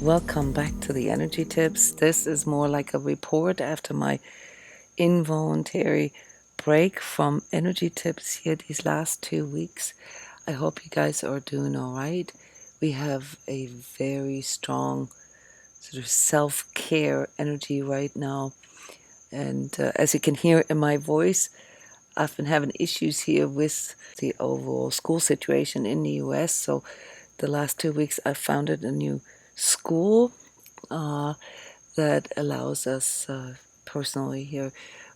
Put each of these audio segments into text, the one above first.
Welcome back to the Energy Tips. This is more like a report after my involuntary break from Energy Tips here these last 2 weeks. I hope you guys are doing all right. We have a very strong sort of self-care energy right now. And as you can hear in my voice, I've been having issues here with the overall school situation in the US. So the last 2 weeks I founded a new school that allows us personally here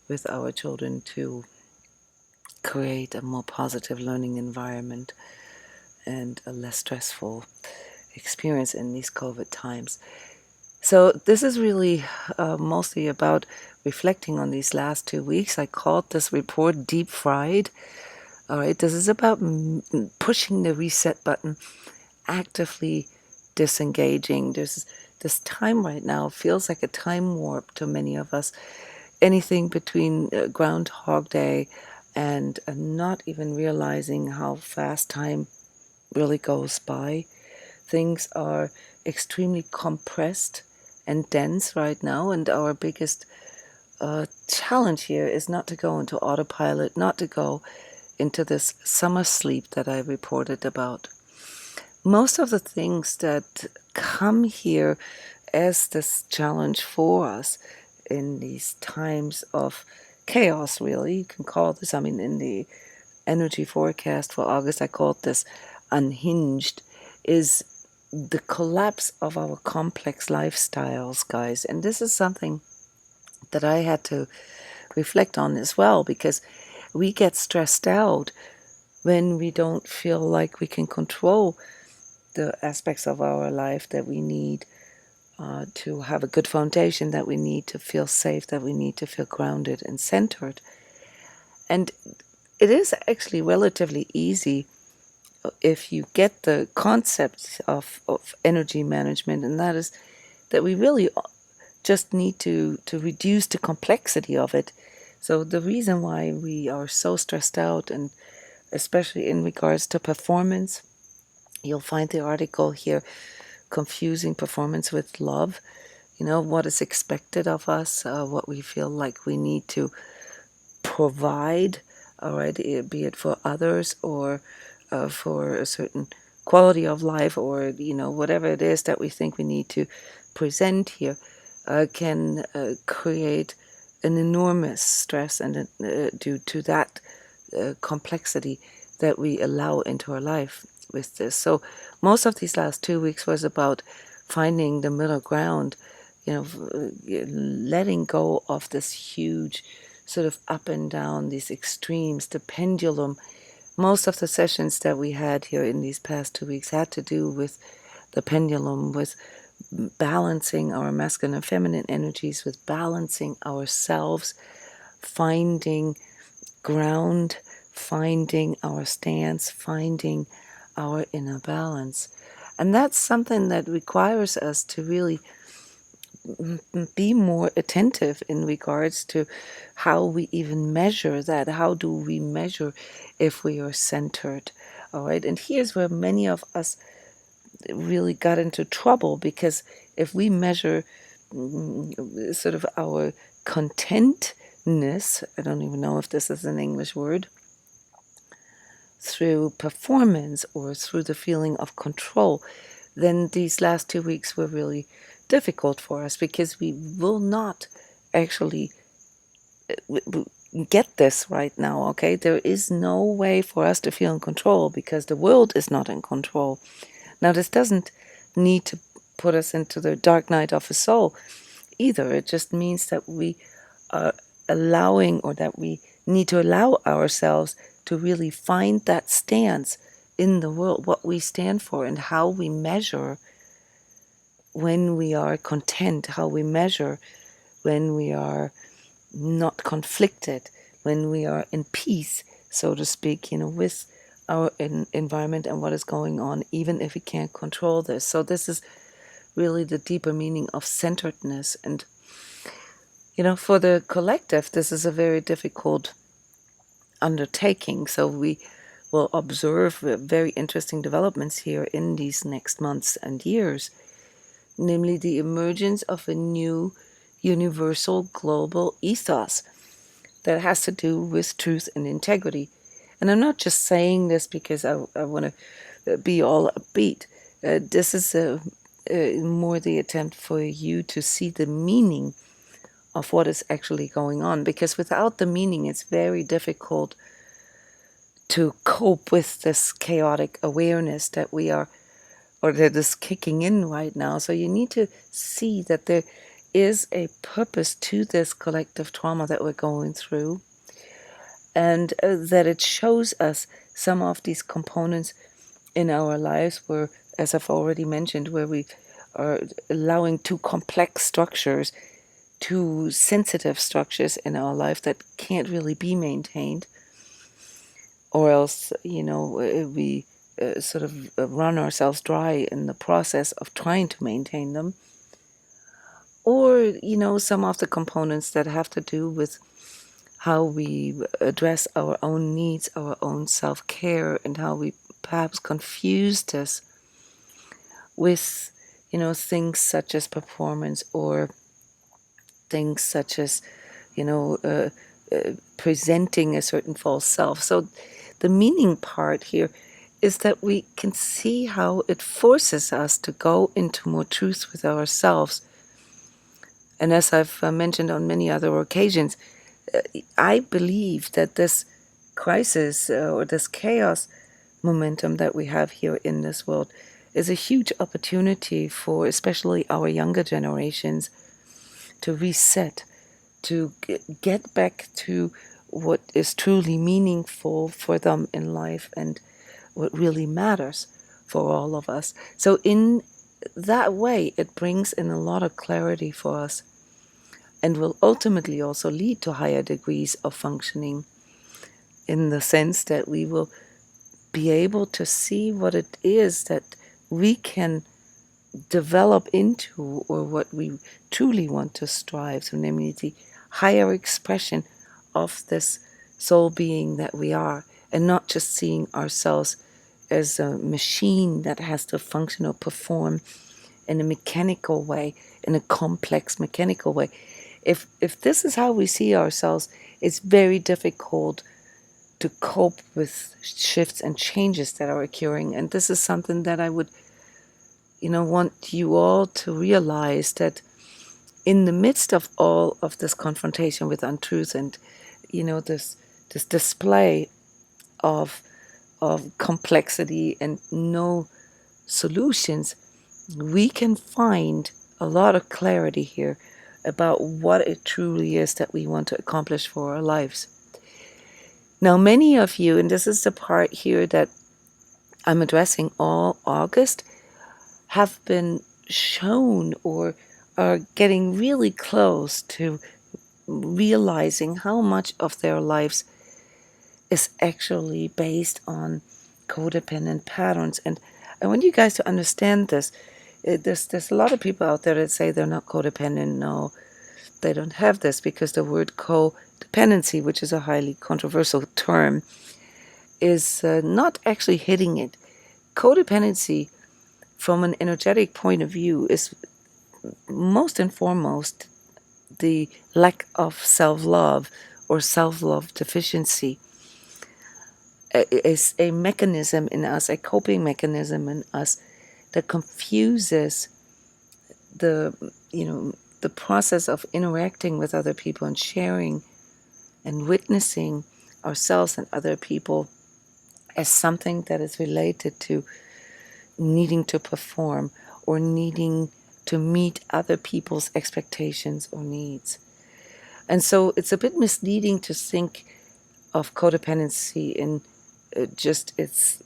with our children to create a more positive learning environment and a less stressful experience in these COVID times. So this is really mostly about reflecting on these last 2 weeks. I called this report Deep Fried. All right, this is about pushing the reset button, actively disengaging. There's this time right now feels like a time warp to many of us. Anything between Groundhog Day and not even realizing how fast time really goes by. Things are extremely compressed and dense right now, and our biggest challenge here is not to go into autopilot, not to go into this summer sleep that I reported about. Most of the things that come here as this challenge for us in these times of chaos, really, you can call this, in the energy forecast for August, I called this unhinged, is the collapse of our complex lifestyles, guys. And this is something that I had to reflect on as well, because we get stressed out when we don't feel like we can control the aspects of our life that we need to have a good foundation, that we need to feel safe, that we need to feel grounded and centered. And it is actually relatively easy if you get the concept of energy management, and that is that we really just need to reduce the complexity of it. So the reason why we are so stressed out, and especially in regards to performance, you'll find the article here, Confusing Performance with Love. You know, what is expected of us, what we feel like we need to provide, all right, be it for others or for a certain quality of life, or, you know, whatever it is that we think we need to present here, can create an enormous stress, and due to that complexity that we allow into our life with this. So most of these last 2 weeks was about finding the middle ground, you know, letting go of this huge sort of up and down, these extremes, the pendulum. Most of the sessions that we had here in these past 2 weeks had to do with the pendulum, with balancing our masculine and feminine energies, with balancing ourselves, finding ground, finding our stance, finding our inner balance. And that's something that requires us to really be more attentive in regards to how we even measure that. How do we measure if we are centered? All right. And here's where many of us really got into trouble, because if we measure sort of our contentness, I don't even know if this is an English word, through performance or through the feeling of control, then these last 2 weeks were really difficult for us, because we will not actually get this right now, okay? There is no way for us to feel in control, because the world is not in control. Now, this doesn't need to put us into the dark night of the soul either. It just means that we are allowing, or that we need to allow ourselves to really find that stance in the world, what we stand for, and how we measure when we are content, how we measure when we are not conflicted, when we are in peace, so to speak, you know, with our environment and what is going on, even if we can't control this. So this is really the deeper meaning of centeredness. And, you know, for the collective, this is a very difficult undertaking. So we will observe very interesting developments here in these next months and years. namely the emergence of a new universal global ethos that has to do with truth and integrity. And I'm not just saying this because I want to be all upbeat. This is more the attempt for you to see the meaning of what is actually going on, because without the meaning, it's very difficult to cope with this chaotic awareness that we are, or that is kicking in right now. So you need to see that there is a purpose to this collective trauma that we're going through, and that it shows us some of these components in our lives where, as I've already mentioned, where we are allowing too complex structures, too sensitive structures in our life that can't really be maintained, or else, we sort of run ourselves dry in the process of trying to maintain them. Or, some of the components that have to do with how we address our own needs, our own self-care, and how we perhaps confuse this with, things such as performance, or things such as, presenting a certain false self. So the meaning part here is that we can see how it forces us to go into more truth with ourselves. And as I've mentioned on many other occasions, I believe that this crisis or this chaos momentum that we have here in this world is a huge opportunity for especially our younger generations to reset, to get back to what is truly meaningful for them in life and what really matters for all of us. So in that way, it brings in a lot of clarity for us, and will ultimately also lead to higher degrees of functioning, in the sense that we will be able to see what it is that we can develop into, or what we truly want to strive to, namely the higher expression of this soul being that we are, and not just seeing ourselves as a machine that has to function or perform in a mechanical way, in a complex mechanical way. If this is how we see ourselves, it's very difficult to cope with shifts and changes that are occurring. And this is something that I would, want you all to realize, that in the midst of all of this confrontation with untruth and, this display of complexity and no solutions, we can find a lot of clarity here about what it truly is that we want to accomplish for our lives. Now, many of you, and this is the part here that I'm addressing all August, have been shown or are getting really close to realizing how much of their lives is actually based on codependent patterns. And I want you guys to understand this. There's a lot of people out there that say they're not codependent. No, they don't have this, because the word codependency, which is a highly controversial term, is not actually hitting it. Codependency, from an energetic point of view, is most and foremost the lack of self-love or self-love deficiency. Is a mechanism in us, a coping mechanism in us, that confuses the process of interacting with other people and sharing and witnessing ourselves and other people as something that is related to needing to perform or needing to meet other people's expectations or needs. And so it's a bit misleading to think of codependency in just its,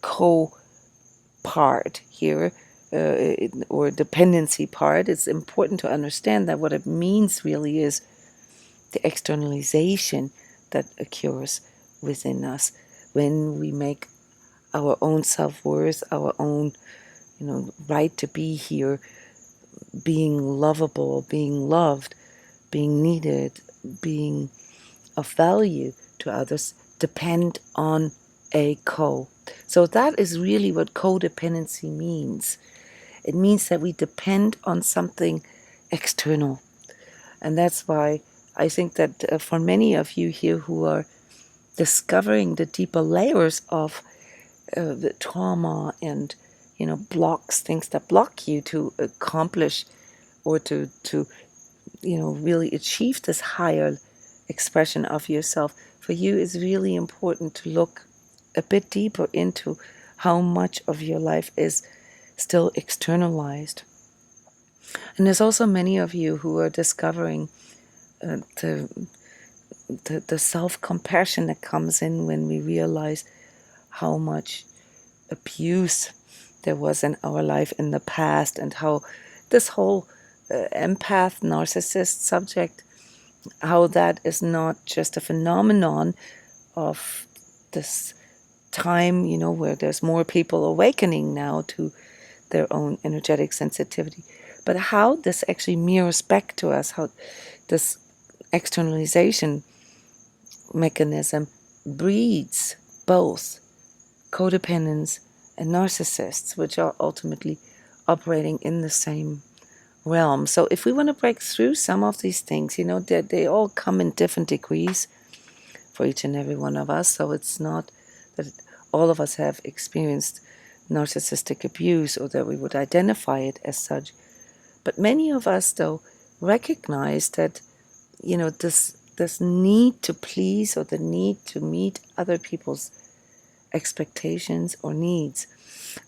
co-part here, or dependency part. It's important to understand that what it means really is the externalization that occurs within us when we make our own self-worth, our own, right to be here, being lovable, being loved, being needed, being of value to others, depend on a co. So that is really what codependency means. It means that we depend on something external. And that's why I think that for many of you here who are discovering the deeper layers of the trauma and, blocks, things that block you to accomplish or to really achieve this higher expression of yourself, for you it's really important to look a bit deeper into how much of your life is still externalized. And there's also many of you who are discovering the self-compassion that comes in when we realize how much abuse there was in our life in the past, and how this whole empath narcissist subject, how that is not just a phenomenon of this time, where there's more people awakening now to their own energetic sensitivity, but how this actually mirrors back to us, how this externalization mechanism breeds both codependence and narcissists, which are ultimately operating in the same realm. So if we want to break through some of these things, they all come in different degrees for each and every one of us. So it's not that all of us have experienced narcissistic abuse or that we would identify it as such. But many of us, though, recognize that, this need to please or the need to meet other people's expectations or needs,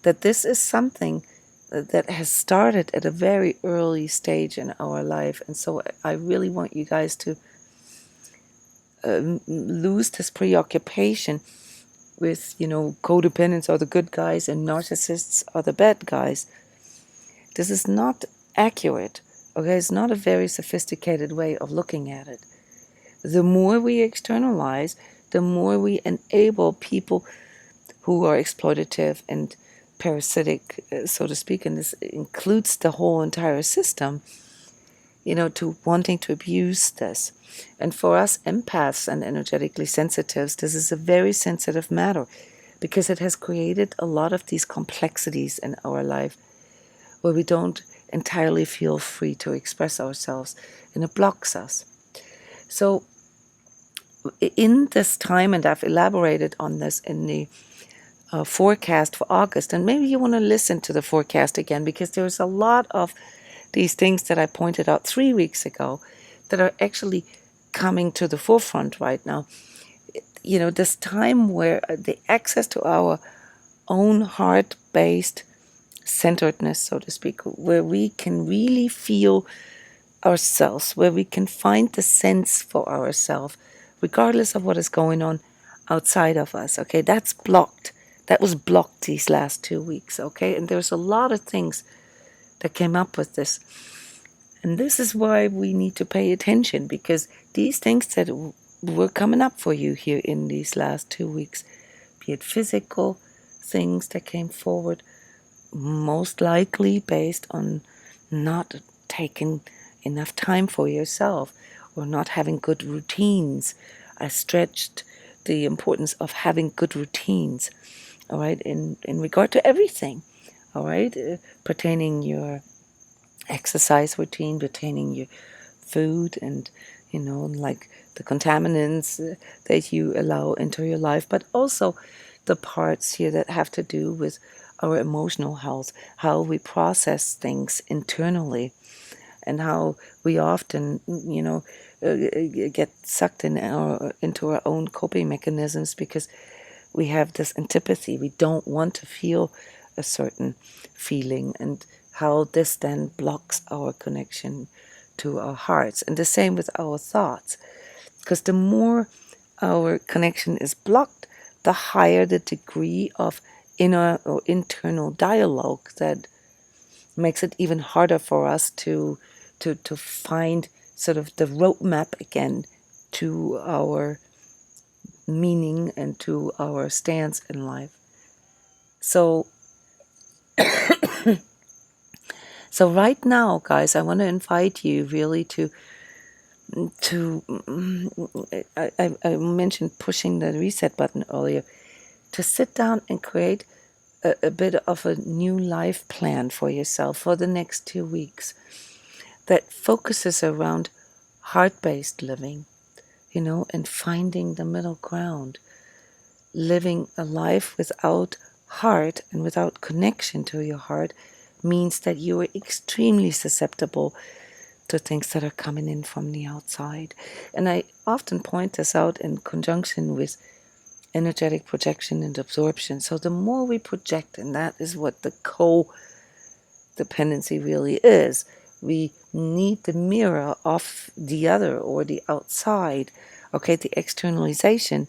that this is something that has started at a very early stage in our life. And so I really want you guys to lose this preoccupation with, codependents are the good guys and narcissists are the bad guys. This is not accurate, okay? It's not a very sophisticated way of looking at it. The more we externalize, the more we enable people who are exploitative and parasitic, so to speak, and this includes the whole entire system, to wanting to abuse this. And for us empaths and energetically sensitives, this is a very sensitive matter because it has created a lot of these complexities in our life where we don't entirely feel free to express ourselves, and it blocks us. So in this time, and I've elaborated on this in the forecast for August, and maybe you want to listen to the forecast again, because there's a lot of these things that I pointed out 3 weeks ago that are actually coming to the forefront right now. This time where the access to our own heart-based centeredness, so to speak, where we can really feel ourselves, where we can find the sense for ourselves, regardless of what is going on outside of us, okay? That's blocked. That was blocked these last 2 weeks, okay? And there's a lot of things that came up with this. And this is why we need to pay attention, because these things that were coming up for you here in these last 2 weeks, be it physical things that came forward, most likely based on not taking enough time for yourself or not having good routines. I stretched the importance of having good routines, all right, in regard to everything, all right, pertaining your exercise routine, pertaining your food and, like the contaminants that you allow into your life, but also the parts here that have to do with our emotional health, how we process things internally, and how we often, get sucked into our own coping mechanisms because we have this antipathy. We don't want to feel a certain feeling, and how this then blocks our connection to our hearts. And the same with our thoughts, because the more our connection is blocked, the higher the degree of inner or internal dialogue that makes it even harder for us to find sort of the roadmap again to our meaning and to our stance in life. So right now, guys, I want to invite you really to I mentioned pushing the reset button earlier, to sit down and create a bit of a new life plan for yourself for the next 2 weeks that focuses around heart-based living, and finding the middle ground. Living a life without heart and without connection to your heart means that you are extremely susceptible to things that are coming in from the outside. And I often point this out in conjunction with energetic projection and absorption. So the more we project, and that is what the codependency really is, we need the mirror of the other or the outside, the externalization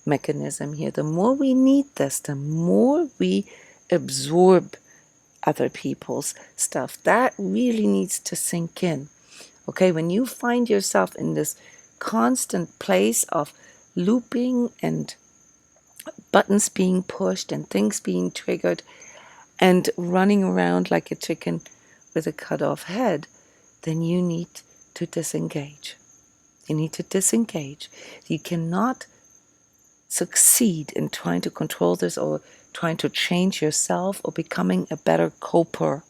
mechanism here. The more we need this, the more we absorb other people's stuff. That really needs to sink in. When you find yourself in this constant place of looping and buttons being pushed and things being triggered and running around like a chicken with a cut off head, then you need to disengage. You need to disengage. You cannot succeed in trying to control this or trying to change yourself or becoming a better coper.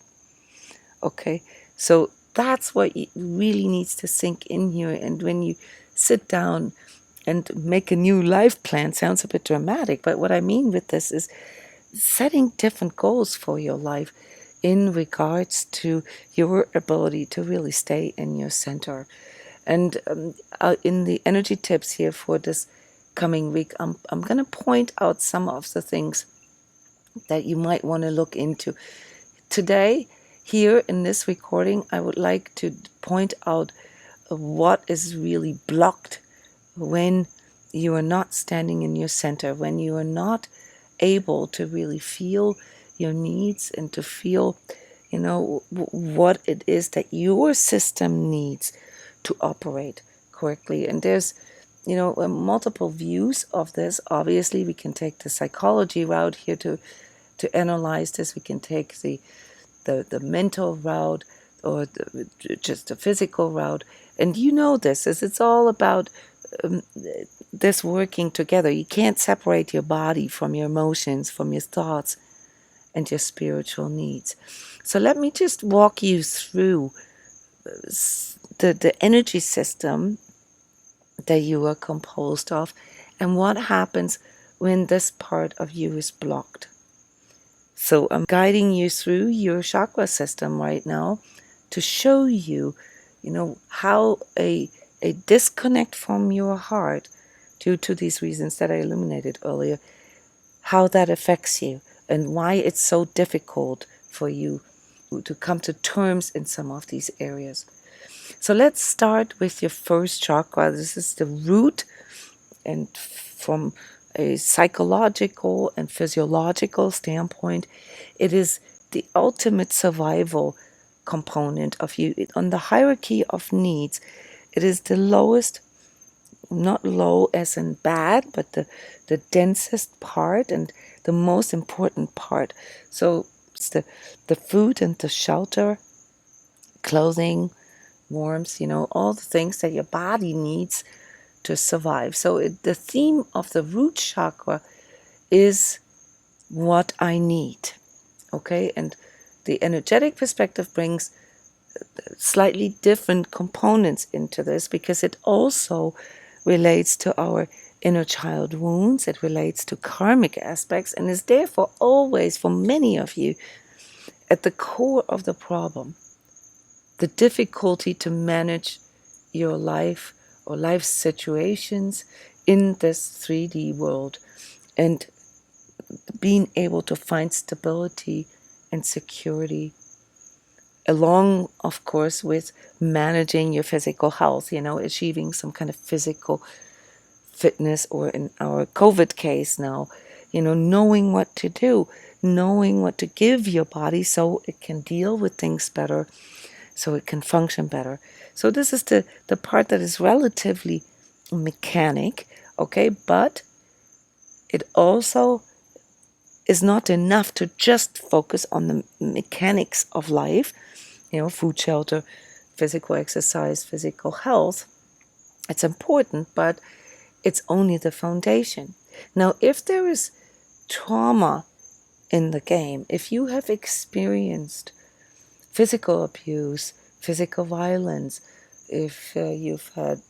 So that's what really needs to sink in here. And when you sit down and make a new life plan, sounds a bit dramatic, but what I mean with this is setting different goals for your life in regards to your ability to really stay in your center. And in the energy tips here for this coming week, I'm going to point out some of the things that you might want to look into. Today, here in this recording, I would like to point out what is really blocked when you are not standing in your center, when you are not able to really feel your needs and to feel, what it is that your system needs to operate correctly. And there's, multiple views of this. Obviously, we can take the psychology route here to analyze this. We can take the mental route or just the physical route. And this is it's all about this working together. You can't separate your body from your emotions, from your thoughts, and your spiritual needs. So let me just walk you through the energy system that you are composed of and what happens when this part of you is blocked. So I'm guiding you through your chakra system right now to show you, how a disconnect from your heart, due to these reasons that I illuminated earlier, how that affects you and why it's so difficult for you to come to terms in some of these areas. So let's start with your first chakra. This is the root, and from a psychological and physiological standpoint, it is the ultimate survival component of you. On the hierarchy of needs, it is the lowest, not low as in bad, but the densest part and the most important part. So it's the food and the shelter, clothing, warmth, all the things that your body needs to survive. So the theme of the root chakra is what I need. And the energetic perspective brings slightly different components into this because it also relates to our inner child wounds. It relates to karmic aspects and is therefore always, for many of you, at the core of the problem. The difficulty to manage your life or life situations in this 3D world and being able to find stability and security, along, of course, with managing your physical health, achieving some kind of physical fitness, or in our COVID case now, knowing what to do, knowing what to give your body so it can deal with things better, so it can function better. So this is the part that is relatively mechanic, but it also is not enough to just focus on the mechanics of life, food, shelter, physical exercise, physical health. It's important, but it's only the foundation. Now, if there is trauma in the game. If you have experienced physical abuse, physical violence, if you've had,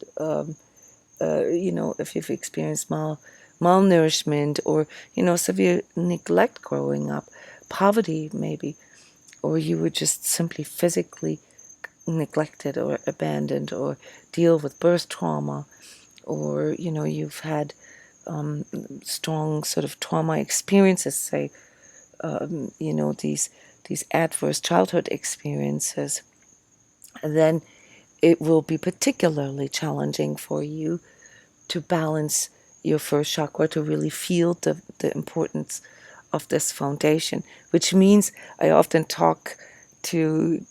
if you've experienced malnourishment or, severe neglect growing up, poverty maybe, or you were just simply physically neglected or abandoned, or deal with birth trauma, or, you've had strong sort of trauma experiences, say, these adverse childhood experiences, then it will be particularly challenging for you to balance your first chakra, to really feel the importance of this foundation, which means I often talk to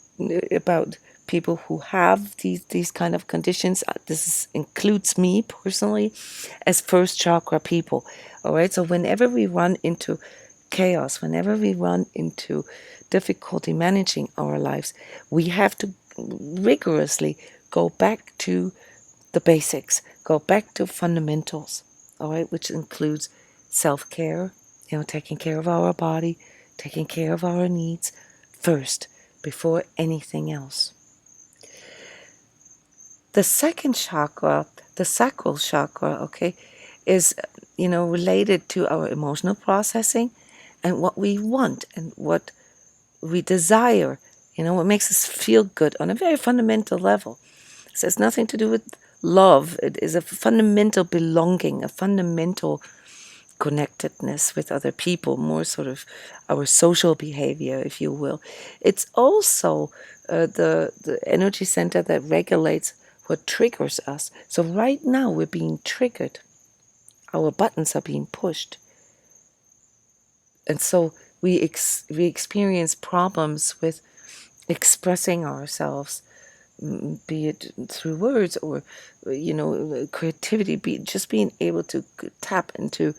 about people who have these kind of conditions. Includes me personally as first chakra people. All right, so whenever we run into chaos, whenever we run into difficulty managing our lives, we have to rigorously go back to the basics, go back to fundamentals, all right, which includes self-care, taking care of our body, taking care of our needs first, before anything else. The second chakra, the sacral chakra, okay, is, related to our emotional processing and what we want and what we desire, what makes us feel good on a very fundamental level. It has nothing to do with love. It is a fundamental belonging, a fundamental connectedness with other people, more sort of our social behavior, if you will. It's also the energy center that regulates what triggers us. So right now we're being triggered. Our buttons are being pushed. And so we experience problems with expressing ourselves, be it through words or, creativity, just being able to tap into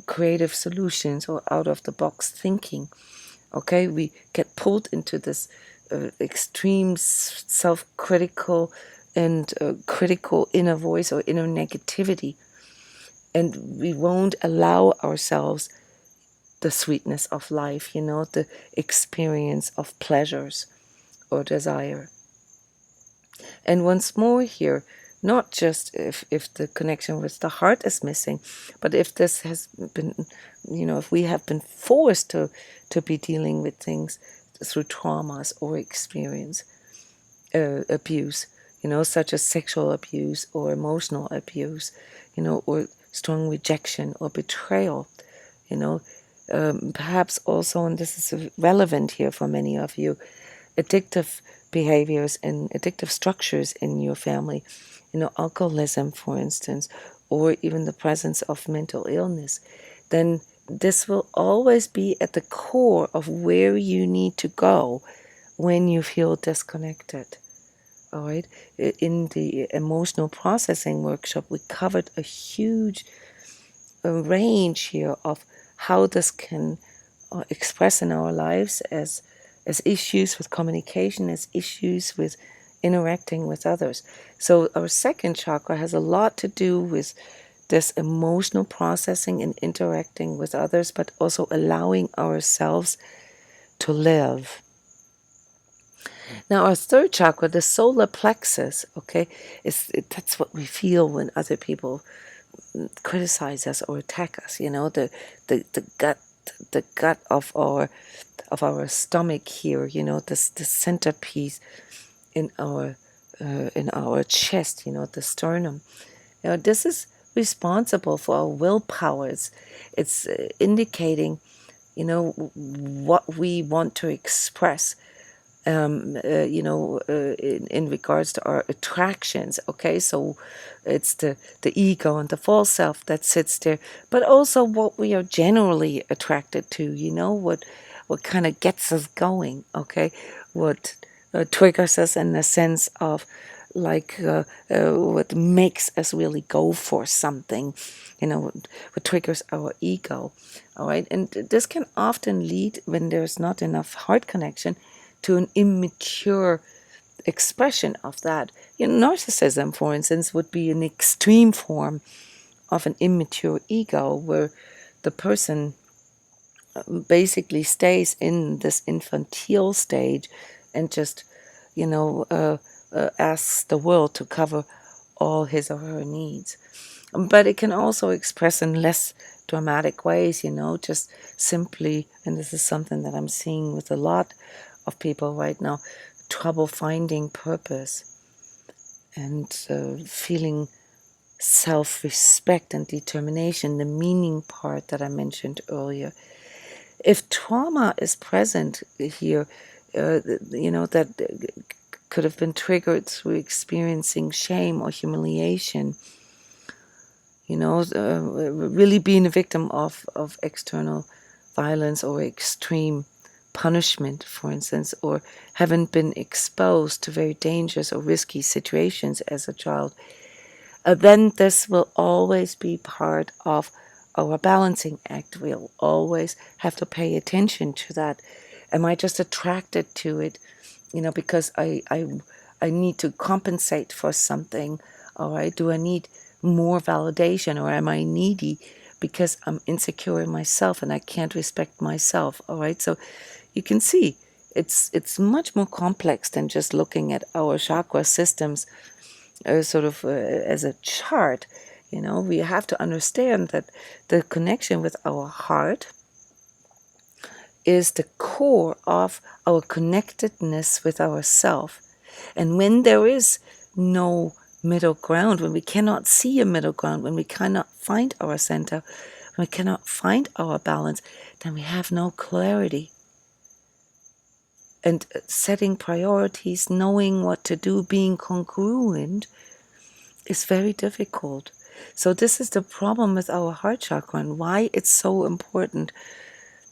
creative solutions or out-of-the-box thinking. Okay, we get pulled into this extreme self-critical and critical inner voice or inner negativity, and we won't allow ourselves the sweetness of life, the experience of pleasures or desire. And once more here, not just if the connection with the heart is missing, but if this has been, if we have been forced to be dealing with things through traumas or experience abuse, such as sexual abuse or emotional abuse, or strong rejection or betrayal, perhaps also, and this is relevant here for many of you, addictive behaviors and addictive structures in your family, alcoholism, for instance, or even the presence of mental illness, then this will always be at the core of where you need to go when you feel disconnected. All right. In the emotional processing workshop, we covered a huge range here of how this can express in our lives as issues with communication, as issues with interacting with others. So our second chakra has a lot to do with this emotional processing and interacting with others, but also allowing ourselves to live. Now, our third chakra, the solar plexus, okay, that's what we feel when other people criticize us or attack us. The gut of our stomach here. The centerpiece in our chest. The sternum. This is responsible for our willpower. It's indicating, what we want to express. In regards to our attractions, okay, so it's the ego and the false self that sits there, but also what we are generally attracted to, what kind of gets us going, okay, what triggers us in the sense of what makes us really go for something, what triggers our ego, all right, and this can often lead, when there's not enough heart connection, to an immature expression of that. Narcissism, for instance, would be an extreme form of an immature ego, where the person basically stays in this infantile stage and just, asks the world to cover all his or her needs. But it can also express in less dramatic ways, just simply, and this is something that I'm seeing with a lot of people right now, trouble finding purpose and feeling self-respect and determination, the meaning part that I mentioned earlier. If trauma is present here, that could have been triggered through experiencing shame or humiliation, really being a victim of external violence or extreme punishment, for instance, or having been exposed to very dangerous or risky situations as a child, then this will always be part of our balancing act. We'll always have to pay attention to that. Am I just attracted to it, because I need to compensate for something? All right, do I need more validation, or am I needy because I'm insecure in myself and I can't respect myself? All right, so you can see it's much more complex than just looking at our chakra systems as a chart. We have to understand that the connection with our heart is the core of our connectedness with ourself. And when there is no middle ground, when we cannot see a middle ground, when we cannot find our center, when we cannot find our balance, then we have no clarity. And setting priorities, knowing what to do, being congruent is very difficult. So this is the problem with our heart chakra and why it's so important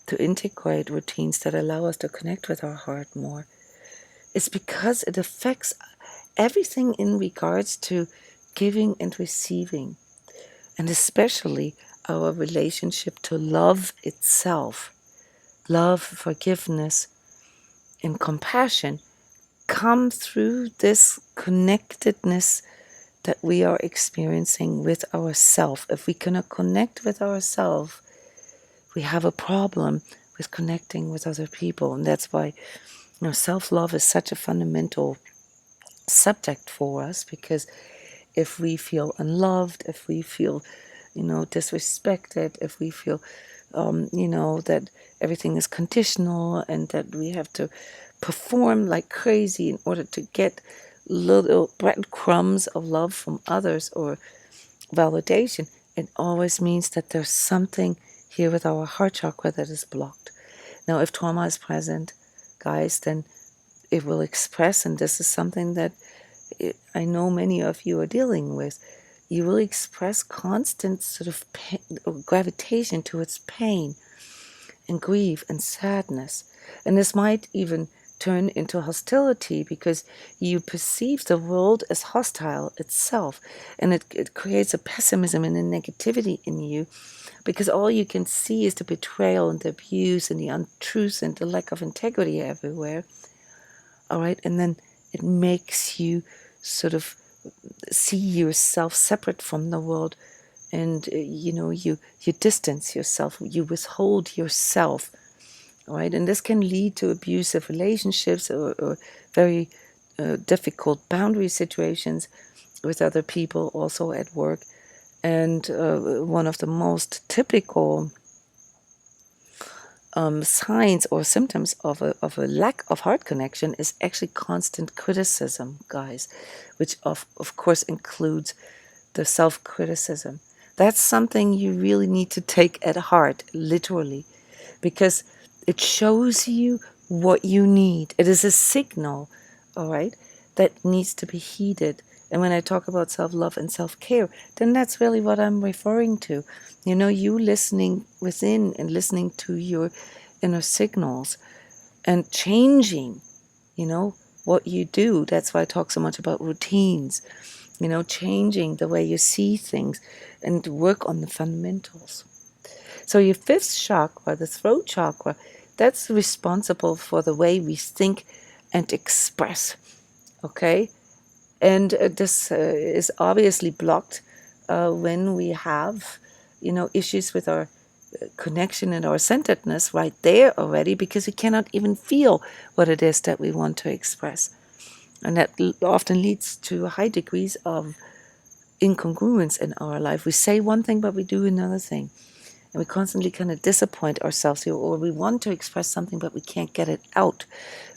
to integrate routines that allow us to connect with our heart more. It's because it affects everything in regards to giving and receiving, and especially our relationship to love itself. Love, forgiveness, and compassion come through this connectedness that we are experiencing with ourselves. If we cannot connect with ourselves, we have a problem with connecting with other people. And that's why self-love is such a fundamental subject for us, because if we feel unloved, if we feel disrespected, if we feel that everything is conditional and that we have to perform like crazy in order to get little breadcrumbs of love from others or validation, it always means that there's something here with our heart chakra that is blocked. Now, if trauma is present, guys, then it will express, and this is something that I know many of you are dealing with. You will express constant sort of pain, or gravitation towards pain and grief and sadness. And this might even turn into hostility because you perceive the world as hostile itself. And it creates a pessimism and a negativity in you because all you can see is the betrayal and the abuse and the untruth and the lack of integrity everywhere. All right. And then it makes you sort of see yourself separate from the world. And, you distance yourself, you withhold yourself, right? And this can lead to abusive relationships or very difficult boundary situations with other people, also at work. And one of the most typical signs or symptoms of a lack of heart connection is actually constant criticism, guys, which of course includes the self-criticism. That's something you really need to take at heart, literally, because it shows you what you need. It is a signal, all right, that needs to be heeded. And when I talk about self-love and self-care, then that's really what I'm referring to. You listening within and listening to your inner signals and changing, what you do. That's why I talk so much about routines, changing the way you see things and work on the fundamentals. So your fifth chakra, the throat chakra, that's responsible for the way we think and express, okay? And this is obviously blocked when we have, issues with our connection and our centeredness right there already, because we cannot even feel what it is that we want to express. And that often leads to high degrees of incongruence in our life. We say one thing, but we do another thing. And we constantly kind of disappoint ourselves here, or we want to express something, but we can't get it out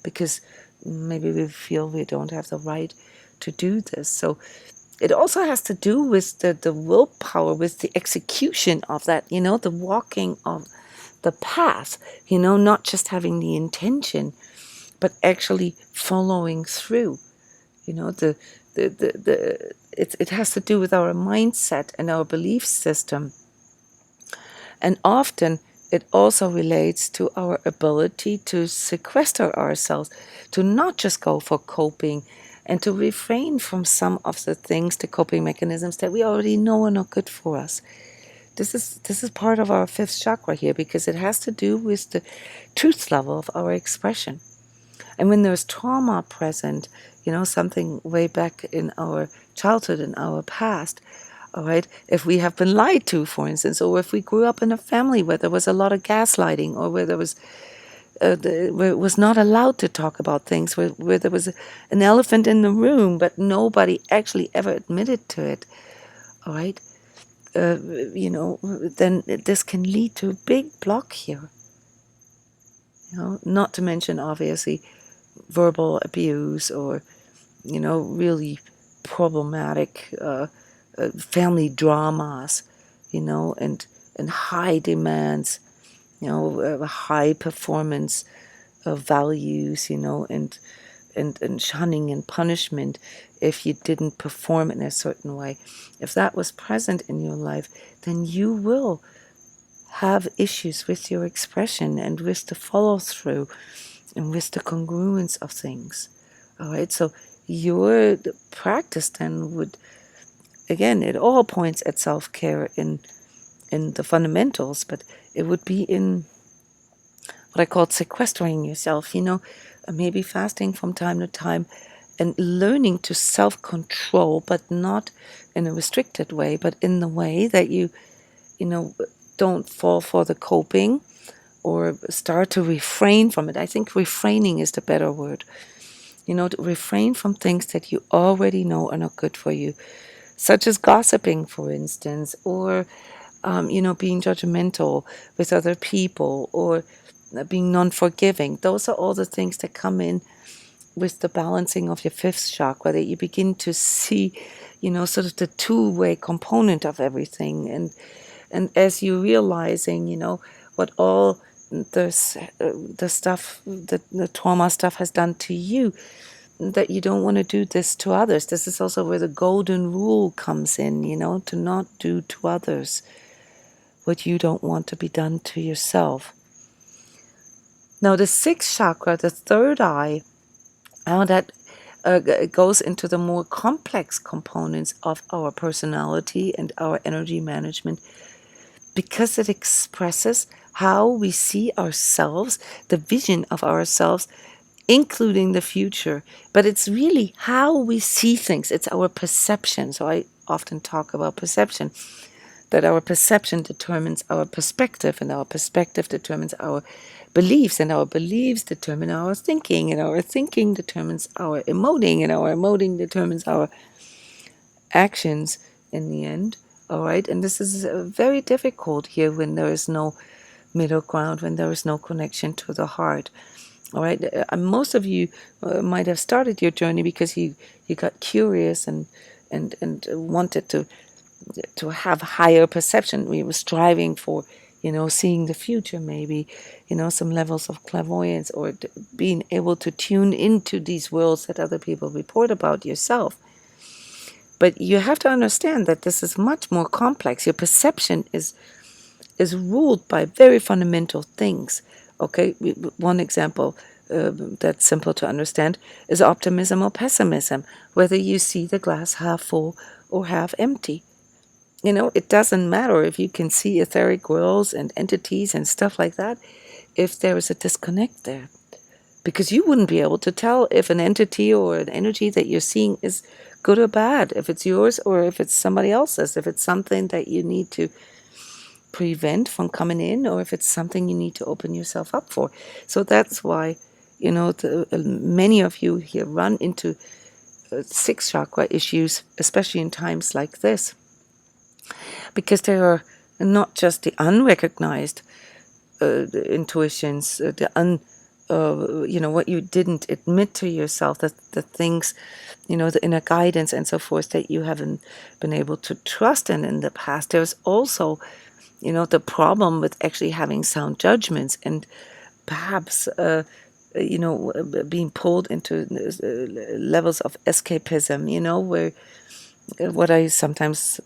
because maybe we feel we don't have the right to do this. So it also has to do with the willpower, with the execution of that, the walking of the path, not just having the intention, but actually following through. It has to do with our mindset and our belief system. And often it also relates to our ability to sequester ourselves, to not just go for coping, and to refrain from some of the things, the coping mechanisms that we already know are not good for us. This is part of our fifth chakra here, because it has to do with the truth level of our expression. And when there's trauma present, something way back in our childhood, in our past, all right, if we have been lied to, for instance, or if we grew up in a family where there was a lot of gaslighting, or where there was where it was not allowed to talk about things, where there was an elephant in the room, but nobody actually ever admitted to it, all right, then this can lead to a big block here. Not to mention, obviously, verbal abuse, or, really problematic family dramas, and high demands, high performance values, and shunning and punishment if you didn't perform in a certain way. If that was present in your life, then you will have issues with your expression and with the follow through and with the congruence of things. All right, so your practice then would, again, it all points at self-care in the fundamentals, but it would be in what I call sequestering yourself, maybe fasting from time to time and learning to self-control, but not in a restricted way, but in the way that you don't fall for the coping or start to refrain from it. I think refraining is the better word. To refrain from things that you already know are not good for you, such as gossiping, for instance, or, being judgmental with other people, or being non-forgiving. Those are all the things that come in with the balancing of your fifth chakra, that you begin to see, sort of the two-way component of everything. And as you're realizing, what all the stuff, the trauma stuff has done to you, that you don't want to do this to others. This is also where the golden rule comes in, to not do to others what you don't want to be done to yourself. Now, the sixth chakra, the third eye, how that goes into the more complex components of our personality and our energy management, because it expresses how we see ourselves, the vision of ourselves, including the future. But it's really how we see things. It's our perception. So I often talk about perception, that our perception determines our perspective, and our perspective determines our beliefs, and our beliefs determine our thinking, and our thinking determines our emoting, and our emoting determines our actions in the end. All right, and this is very difficult here when there is no middle ground, when there is no connection to the heart. All right, most of you might have started your journey because you got curious and wanted to have higher perception. We were striving for, seeing the future, maybe, some levels of clairvoyance, or being able to tune into these worlds that other people report about yourself. But you have to understand that this is much more complex. Your perception is ruled by very fundamental things. Okay, one example that's simple to understand is optimism or pessimism, whether you see the glass half full or half empty. It doesn't matter if you can see etheric worlds and entities and stuff like that, if there is a disconnect there. Because you wouldn't be able to tell if an entity or an energy that you're seeing is good or bad, if it's yours or if it's somebody else's, if it's something that you need to prevent from coming in, or if it's something you need to open yourself up for. So that's why, many of you here run into sixth chakra issues, especially in times like this, because there are not just the unrecognized intuitions, what you didn't admit to yourself, that the things, the inner guidance and so forth that you haven't been able to trust in the past. There's also, the problem with actually having sound judgments and perhaps, being pulled into levels of escapism, where what I sometimes,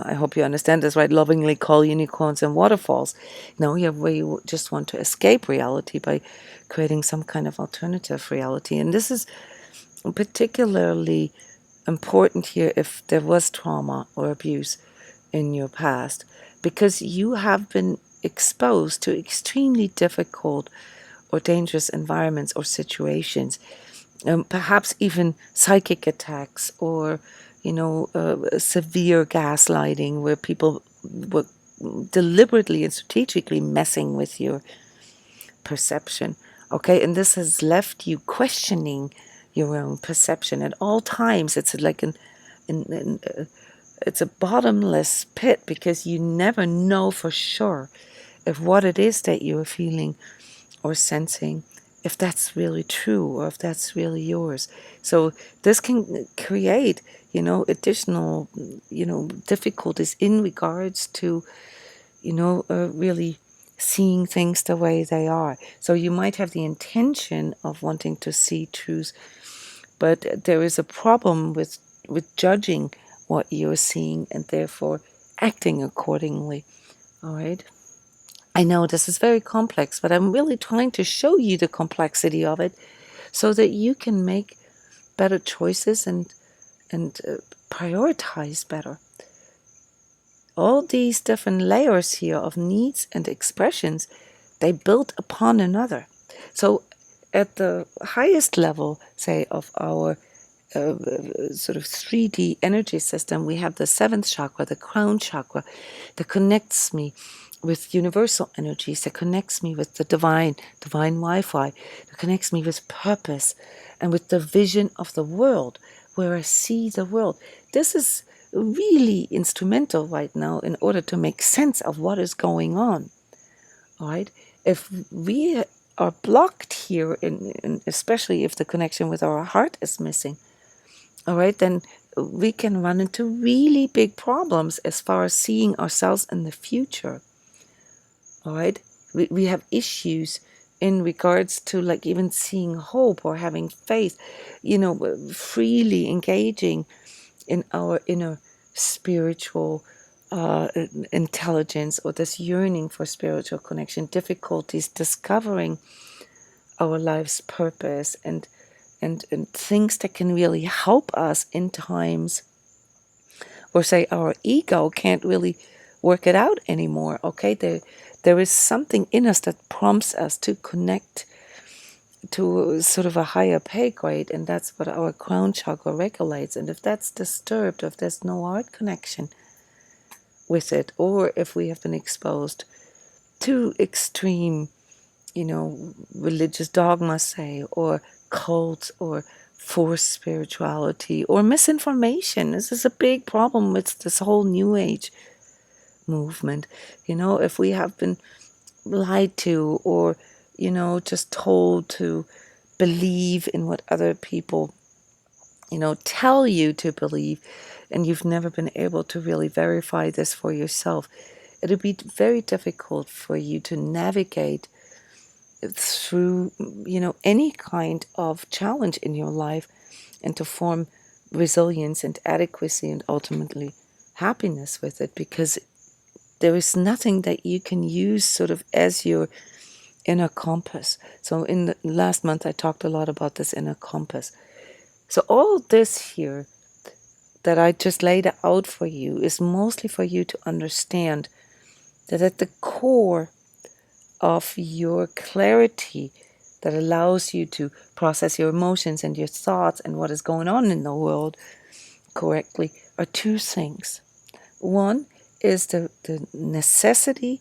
I hope you understand this right, lovingly call unicorns and waterfalls. Where you just want to escape reality by creating some kind of alternative reality. And this is particularly important here if there was trauma or abuse in your past, because you have been exposed to extremely difficult or dangerous environments or situations, perhaps even psychic attacks or severe gaslighting, where people were deliberately and strategically messing with your perception. Okay, and this has left you questioning your own perception at all times. It's like it's a bottomless pit, because you never know for sure if what it is that you're feeling or sensing, if that's really true or if that's really yours. So this can create, additional, difficulties in regards to, really seeing things the way they are. So you might have the intention of wanting to see truth, but there is a problem with judging what you're seeing and therefore acting accordingly. All right. I know this is very complex, but I'm really trying to show you the complexity of it so that you can make better choices and prioritize better. All these different layers here of needs and expressions, they build upon another. So at the highest level, say, of our sort of 3D energy system, we have the seventh chakra, the crown chakra, that connects me with universal energies, that connects me with the divine Wi-Fi, that connects me with purpose and with the vision of the world, where I see the world. This is really instrumental right now in order to make sense of what is going on. All right? If we are blocked here, especially if the connection with our heart is missing, all right, then we can run into really big problems as far as seeing ourselves in the future. All right, we have issues in regards to, like, even seeing hope or having faith, freely engaging in our inner spiritual intelligence, or this yearning for spiritual connection, difficulties discovering our life's purpose, and things that can really help us in times where, say, our ego can't really work it out anymore. Okay, there is something in us that prompts us to connect to sort of a higher pay grade, and that's what our crown chakra regulates. And if that's disturbed, if there's no heart connection with it, or if we have been exposed to extreme, religious dogma, say, or cults, or forced spirituality, or misinformation. This is a big problem with this whole New Age movement. If we have been lied to, or, just told to believe in what other people, tell you to believe, and you've never been able to really verify this for yourself, it'll be very difficult for you to navigate through, any kind of challenge in your life, and to form resilience and adequacy and ultimately happiness with it, because there is nothing that you can use sort of as your inner compass. So in the last month, I talked a lot about this inner compass. So all this here that I just laid out for you is mostly for you to understand that at the core of your clarity that allows you to process your emotions and your thoughts and what is going on in the world correctly are two things. One is the necessity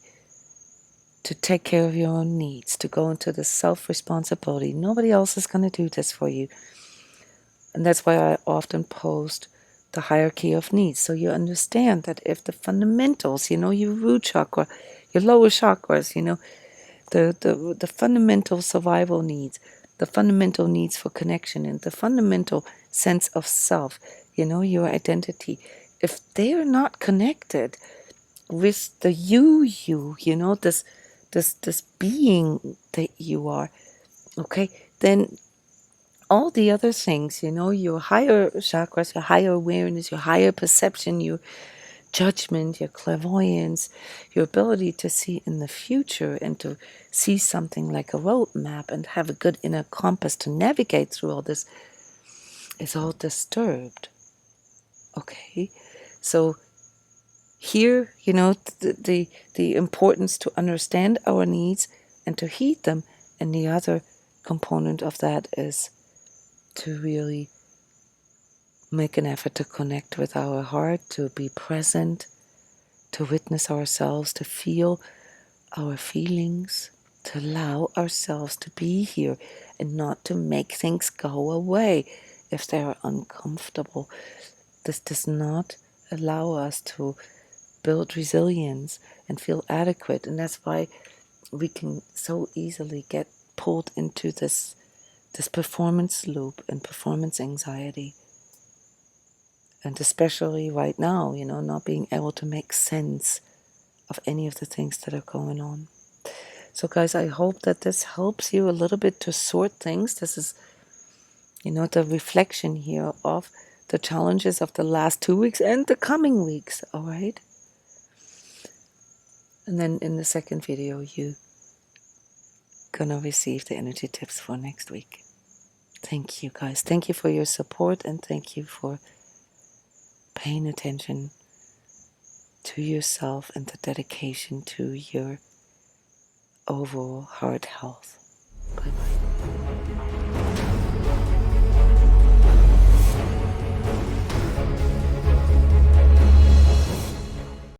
to take care of your own needs, to go into the self-responsibility. Nobody else is going to do this for you. And that's why I often post the hierarchy of needs. So you understand that if the fundamentals, your root chakra, your lower chakras, the fundamental survival needs, the fundamental needs for connection, and the fundamental sense of self, your identity, if they are not connected with the this being that you are, okay, then all the other things, your higher chakras, your higher awareness, your higher perception, your judgment, your clairvoyance, your ability to see in the future and to see something like a roadmap and have a good inner compass to navigate through all this is all disturbed. Okay, so here, the importance to understand our needs and to heed them, and the other component of that is to really make an effort to connect with our heart, to be present, to witness ourselves, to feel our feelings, to allow ourselves to be here and not to make things go away if they are uncomfortable. This does not allow us to build resilience and feel adequate, and that's why we can so easily get pulled into this performance loop and performance anxiety. And especially right now, not being able to make sense of any of the things that are going on. So guys, I hope that this helps you a little bit to sort things. This is, the reflection here of the challenges of the last 2 weeks and the coming weeks, all right? And then in the second video, you're gonna receive the energy tips for next week. Thank you guys. Thank you for your support, and thank you for paying attention to yourself and the dedication to your overall heart health.